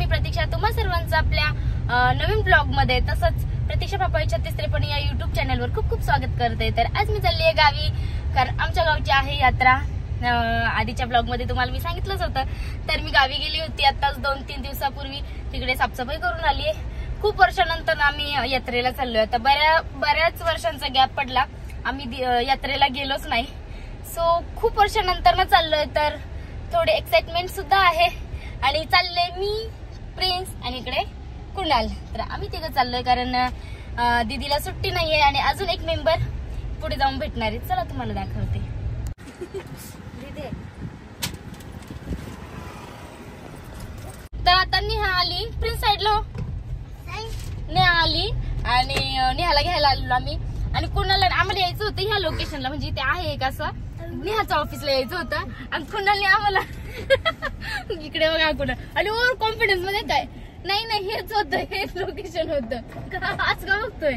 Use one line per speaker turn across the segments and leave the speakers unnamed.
प्रतीक्षा, तुम्हा सर्वांचं आपल्या नवीन ब्लॉग मध्ये तसंच प्रतीक्षा पापाई 3653 या युट्यूब चॅनलवर खूप खूप स्वागत करते। तर आज मी चालली आहे गावी, कारण आमच्या गावची आहे यात्रा। आधीच्या ब्लॉग मध्ये तुम्हाला मी सांगितलंच होतं। तर मी गावी गेली होती आताच 2-3 दिवसापूर्वी, तिकडे साफसफाई करून आली आहे। खूप वर्षानंतर आम्ही यात्रेला चाललोय। आता बऱ्याच वर्षांचा गॅप पडला, आम्ही यात्रेला गेलोच नाही। सो खूप वर्षानंतर ना चाललोय, तर थोडे एक्साइटमेंट सुद्धा आहे। आणि चालले मी, प्रिन्स आणि इकडे कुणाल। तर आम्ही तिघं चाललोय, कारण दीदीला सुट्टी नाहीये आणि अजून एक मेंबर पुढे जाऊन भेटणार आहे। चला तुम्हाला दाखवते। तर आता नेहा आली, प्रिन्स साईडला नेहा आली आणि नेहाला घ्यायला आलेलो आम्ही। आणि कुणाला आम्हाला यायचं होतं ह्या लोकेशनला, म्हणजे ते आहे एक असं नेहाच्या ऑफिसला यायचं होतं। आणि कुणालने आम्हाला इकडे बघा कुणाल, आणि ओव्हर कॉन्फिडन्स मध्ये काय नाही हेच होतं, हेच लोकेशन होतं। आज का बघतोय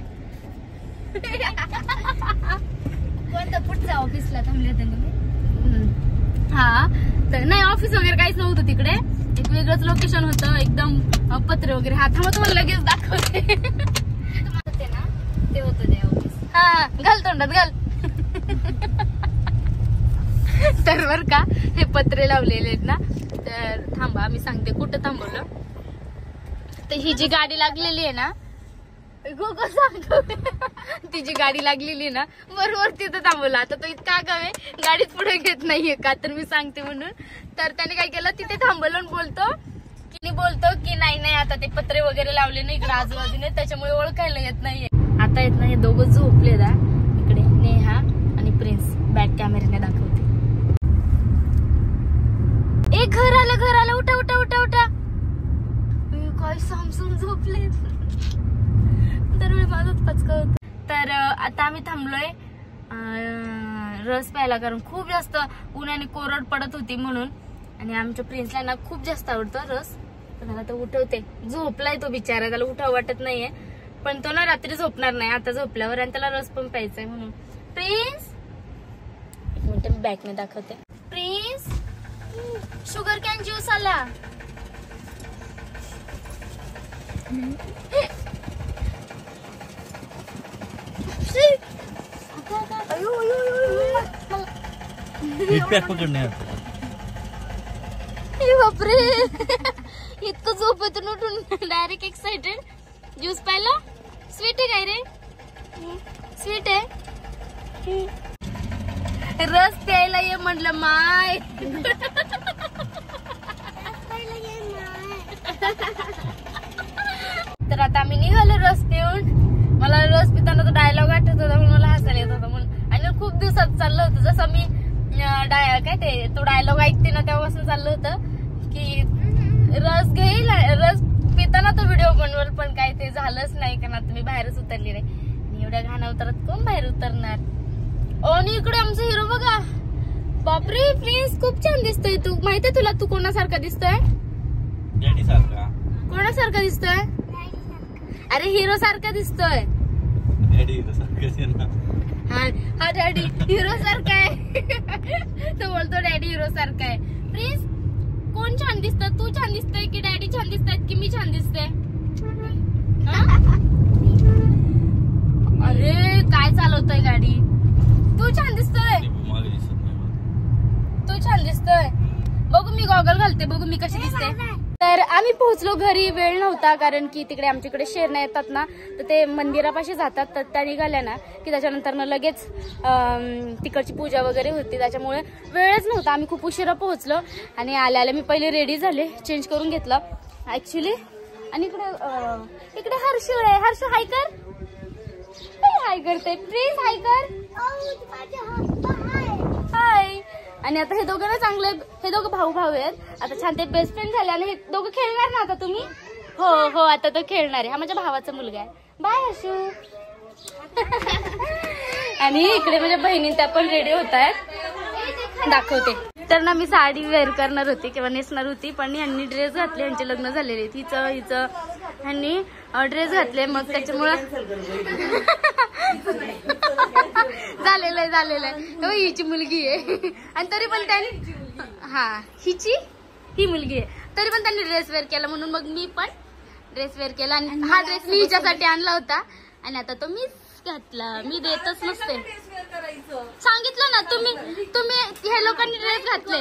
कोणतं पुढच्या ऑफिसला थांबले होते तुम्ही? हा, तर नाही ऑफिस वगैरे काहीच नव्हतं तिकडे, एक वेगळंच लोकेशन होतं, एकदम पत्रे वगैरे। हा थांबा तुम्हाला लगेच दाखवते। ना ते होतं ते ऑफिस। हा घाल तोंडात घाल। तर बर का हे पत्रे लावलेले आहेत ना, तर थांबा मी सांगते कुठं थांबवलं। तर ही जी गाडी लागलेली आहे ना, ती जी गाडी लागलेली आहे ना, बरोबर तिथं थांबवलं। आता तो इतका आगाव आहे, गाडीच पुढे घेत नाहीये का, तर मी सांगते म्हणून। तर त्याने काय केलं, तिथे थांबवलं आणि बोलतो की नाही आता ते पत्रे वगैरे लावले नाही इकडे आजूबाजूने, त्याच्यामुळे ओळखायला येत नाहीये। आता येत नाही, दोघं झोपले दा इकडे, नेहा आणि प्रिन्स। बॅक कॅमेऱ्याने दाखवते। ए घर आलं, उठा उठा उठा उठा। काय सामसून झोपले, तर माझाच पचका होत। तर आता आम्ही थांबलोय रस प्यायला, कारण खूप जास्त उन्हाने कोरड पडत होती म्हणून। आणि आमच्या प्रिन्सला ना खूप जास्त आवडतो रस। पण आता उठवते, झोपलाय तो बिचारा, त्याला उठाव वाटत नाहीये, पण तो ना रात्री झोपणार नाही आता झोपल्यावर, आणि त्याला रस पण प्यायचाय म्हणून। प्रिन्स एक मिनिट बॅकने दाखवते। प्रिन्स शुगर कॅन ज्यूस आला। बापरे, इतकं झोपेतून उठून डायरेक्ट एक्साइटेड, ज्यूस प्यायला। स्वीट आहे काय रे? स्वीट आहे, रस प्यायला ये म्हटलं माय। तर आता आम्ही निघालो रस पिऊन। मला रस पिताना तो डायलॉग आठवत होता म्हणून मला हसायला येत होतं म्हणून। आणि खूप दिवसात चाललं होतं, जसं मी काय ते तो डायलॉग ऐकते ना तेव्हापासून चाललं होतं की रस पिताना तो व्हिडिओ बनवल, पण काय ते झालंच नाही, कारण आता मी बाहेरच उतरली नाही। आणि एवढ्या घाण उतरत कोण बाहेर उतरणार। आणि इकडे आमचा हिरो बघा, बापरे प्रिन्स खूप छान दिसतोय तू। माहितीये तुला तू कोणासारखा दिसतोय?
डॅडी सारखा।
कोणासारखा दिसतोय? अरे हिरो सारखा दिसतोय।
डॅडी हिरो सारखा।
हा डॅडी हिरो सारखा आहे। तो बोलतो डॅडी हिरो सारखा आहे। प्रिन्स कोण छान दिसतं, तू छान दिसतोय की डॅडी छान दिसतायत की मी छान दिसते? अरे काय चालवतोय गाडी, तू छान दिसतोय, तू छान दिसतोय। बघू मी गॉगल घालते, बघू मी कशी दिसते। तर आम्ही पोहोचलो घरी, वेळ नव्हता, कारण की तिकडे आमच्याकडे शेरणं येतात ना, तर ते मंदिरापाशी जातात, तर त्या निघाल्या ना की त्याच्यानंतर ना लगेच तिकडची पूजा वगैरे होती, त्याच्यामुळे वेळच नव्हता। आम्ही खूप उशिरा पोहोचलो आणि आल्या मी पहिले रेडी झाले, चेंज करून घेतलं ऍक्च्युली। आणि इकडे हर्ष आहे, हर्ष हाय कर, हाय करते। प्लीज हाय कर, हाय। आणि आता हे दोघं ना चांगले, हे दोघं भाऊ आहेत, आता छान ते बेस्ट फ्रेंड झाले। आणि हे दोघं खेळणार ना आता तुम्ही? हो आता तो खेळणार आहे, हा माझ्या भावाचा मुलगा आहे। बाय हर्षू। आणि इकडे माझ्या बहिणी त्या पण रेडी होत आहेत, दाखवते। तर ना मी साडी वेअर करणार होती किंवा नेसणार होती, पण यांनी ड्रेस घातले, यांचे लग्न झालेले, हिचं ह्यांनी ड्रेस घातले, मग त्याच्यामुळं झालेलं आहे। हिची मुलगी आहे आणि तरी पण त्यांनी, हा ही मुलगी आहे तरी पण त्यांनी ड्रेस वेअर केला म्हणून मग मी पण ड्रेस वेअर केला आणि हा ड्रेस मी हिच्यासाठी आणला होता आणि आता तो मीच घातला. मी देतच नसते. सांगितलं ना तुम्ही ह्या लोकांनी ड्रेस घातले.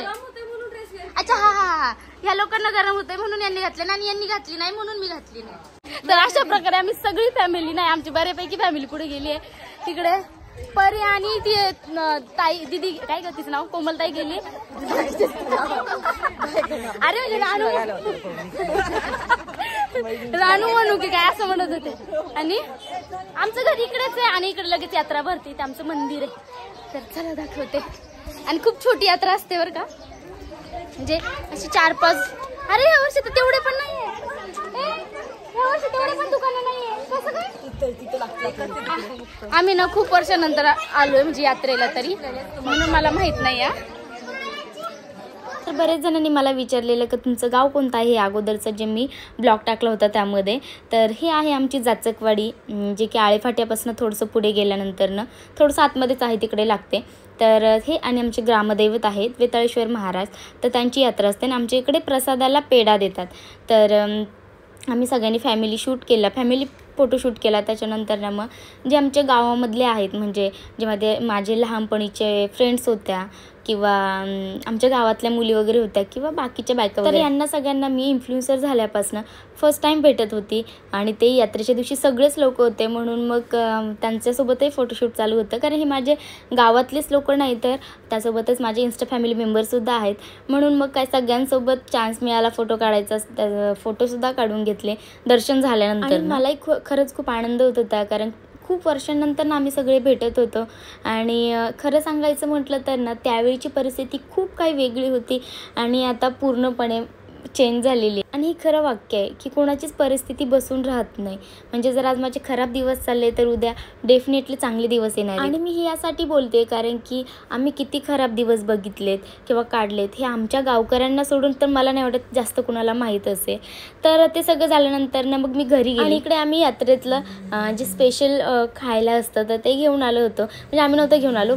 अच्छा हा ह्या लोकांना गरम होतंय म्हणून यांनी घातले ना आणि यांनी घातली नाही म्हणून मी घातली नाही. तर अशा प्रकारे आम्ही सगळी फॅमिली नाही आमची बऱ्यापैकी फॅमिली कुठे गेली आहे. तिकडे परी आणि ती ताई दीदी काय का तिचं नाव कोमलताई गेली. अरे म्हणजे रानू म्हणू की काय असं म्हणत होते. आणि आमचं घर इकडेच आहे आणि इकडे लगेच यात्रा भरते. ते आमचं मंदिर आहे. तर चला दाखवते. आणि खूप छोटी यात्रा असते बरं का. म्हणजे अशी 4-5. अरे यावर्षी तर तेवढे पण नाहीये. यावर्षी तेवढे पण दुकानं नाहीये. कसं काय आम्ही ना खूप वर्षानंतर आलोय म्हणजे यात्रेला तरी म्हणून मला माहित नाही. तर बरेच जणांनी मला विचारलेलं की तुमचं गाव कोणतं आहे. अगोदरचं जे मी ब्लॉग टाकला होता त्यामध्ये. तर हे आहे आमची जाचकवाडी जे की आळेफाट्यापासून थोडंसं पुढे गेल्यानंतरनं थोडंसं आतमध्येच आहे तिकडे लागते. तर हे आणि आमचे ग्रामदैवत आहेत वेताळेश्वर महाराज. तर त्यांची यात्रा असते आणि आमच्या इकडे प्रसादाला पेढा देतात. तर आम्ही सगळ्यांनी फॅमिली शूट केला फॅमिली फोटोशूट केला. त्याच्यानंतर ना मग जे आमच्या गावामधले आहेत म्हणजे जे माझे लहानपणीचे फ्रेंड्स होत्या किंवा आमच्या गावातल्या मुली वगैरे होत्या किंवा बाकीच्या बायका वगैरे. तर यांना सगळ्यांना मी इन्फ्लुएन्सर झाल्यापासून फर्स्ट टाईम भेटत होती आणि ते यात्रेच्या दिवशी सगळेच लोक होते म्हणून मग त्यांच्यासोबतही फोटोशूट चालू होतं. कारण हे माझे गावातलेच लोक नाही तर त्यासोबतच माझे इन्स्टा फॅमिली मेंबरसुद्धा आहेत म्हणून मग काय सगळ्यांसोबत चान्स मिळाला फोटो काढायचा. फोटोसुद्धा काढून घेतले दर्शन झाल्यानंतर. मलाही खरंच खूप आनंद होत होता कारण खूप वर्षांनंतर ना आम्ही सगळे भेटत होतो. आणि खरं सांगायचं म्हटलं तर ना त्यावेळीची परिस्थिती खूप काही वेगळी होती आणि आता पूर्णपणे चेंज झालेली. आणि हे खरं वाक्य आहे की कोणाचीच परिस्थिती बसून राहत नाही. म्हणजे जर आज माझे खराब दिवस चालले तर उद्या डेफिनेटली चांगले दिवस येणार. आणि मी हे यासाठी बोलते कारण की आम्ही किती खराब दिवस बघितलेत किंवा काढलेत हे आमच्या गावकऱ्यांना सोडून तर मला नाही वाटत जास्त कुणाला माहीत असेल. तर ते सगळं झाल्यानंतर ना मग मी घरी गेले आणि इकडे आम्ही यात्रेतलं जे स्पेशल खायला असतं तर ते घेऊन आलो होतो. म्हणजे आम्ही नव्हतं घेऊन आलो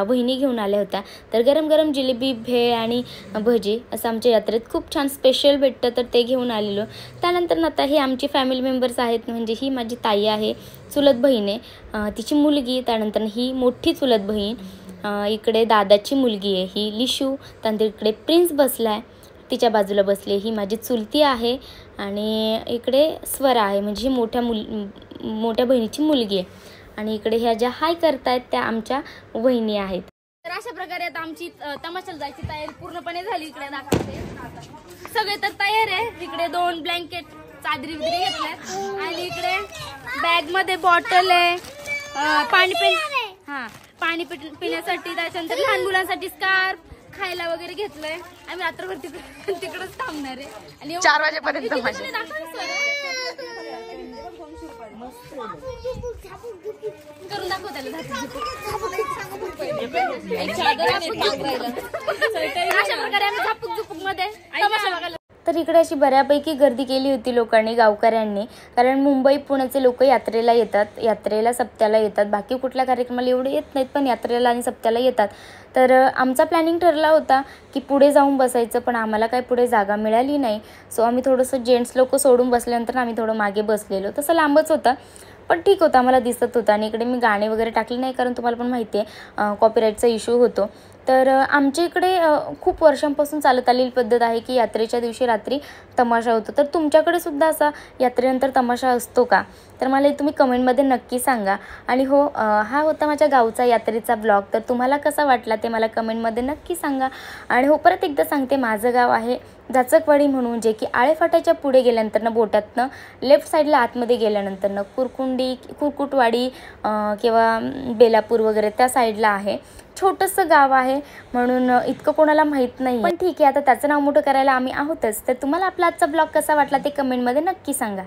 बहिणी घेऊन आल्या होत्या. तर गरम गरम जिलेबी भेळ आणि भजी असं आमच्या यात्रेत खूप छान स्पेशल भेटतं तर ते घेऊन आलेलो. त्यानंतर आता हे आमची फॅमिली मेंबर्स आहेत म्हणजे ही माझी ताई आहे चुलत बहीण आहे तिची मुलगी. त्यानंतर ही मोठी चुलत बहीण. इकडे दादाची मुलगी आहे ही लिशू. त्यानंतर इकडे प्रिन्स बसला आहे तिच्या बाजूला बसली ही माझी चुलती आहे. आणि इकडे स्वरा आहे म्हणजे ही मोठ्या बहिणीची मुलगी आहे. आणि इकडे ह्या ज्या हाय करतायत त्या आमच्या वहिनी आहेत. तर अशा प्रकारे आता आमची तमाशाला जायची तयारी पूर्णपणे झाली. इकडे दाखवते सगळे तर तयार आहे. इकडे 2 ब्लँकेट चादरी वगैरे घेतल्यात आणि इकडे बॅग मध्ये बॉटल आहे पाणी पिण्यासाठी. त्याच्यानंतर लहान मुलांसाठी स्कार्फ खायला वगैरे घेतलंय. आम्ही रात्रभर तिकडेच थांबणार आहे आणि 4 वाजेपर्यंत करून दाखव त्याला. अशा प्रकारे आम्ही झापूक झुपूक मध्ये तमाशा बघायला. तर इकडे अशी बऱ्यापैकी गर्दी केली होती लोकांनी गावकऱ्यांनी. कारण मुंबई पुण्याचे लोक यात्रेला येतात यात्रेला सप्त्याला येतात. बाकी कुठल्या कार्यक्रमाला एवढे येत नाहीत पण यात्रेला आणि सप्त्याला येतात. तर आमचा प्लॅनिंग ठरला होता की पुढे जाऊन बसायचं पण आम्हाला काही पुढे जागा मिळाली नाही. सो आम्ही थोडंसं जेंट्स लोक सोडून बसल्यानंतर आम्ही थोडं मागे बसलेलो. तसं लांबच होतं पण ठीक होतं आम्हाला दिसत होतं. आणि इकडे मी गाणे वगैरे टाकले नाही कारण तुम्हाला पण माहिती आहे कॉपीराईटचा इश्यू होतो. तर आमच्या इकडे खूप वर्षांपासून चालत आलेली पद्धत आहे की यात्रेच्या दिवशी रात्री तमाशा होतो. तर तुमच्याकडे सुद्धा असा यात्रेनंतर तमाशा असतो का तर मला तुम्ही कमेंटमध्ये नक्की सांगा. आणि हो हा होता माझ्या गावचा यात्रेचा ब्लॉग. तर तुम्हाला कसा वाटला ते मला कमेंटमध्ये नक्की सांगा. आणि हो परत एकदा सांगते माझं गाव आहे जाचकवाडी म्हणून जे की आळेफाट्याच्या पुढे गेल्यानंतरनं बोटातनं लेफ्ट साईडला आतमध्ये गेल्यानंतरनं कुरकुटवाडी किंवा बेलापूर वगैरे त्या साईडला आहे. छोटंसं गाव आहे म्हणून इतकं कोणाला माहीत नाही पण ठीक आहे आता त्याचं नाव मोठं करायला आम्ही आहोतच. तर तुम्हाला आपला आजचा ब्लॉग कसा वाटला ते कमेंटमध्ये नक्की सांगा.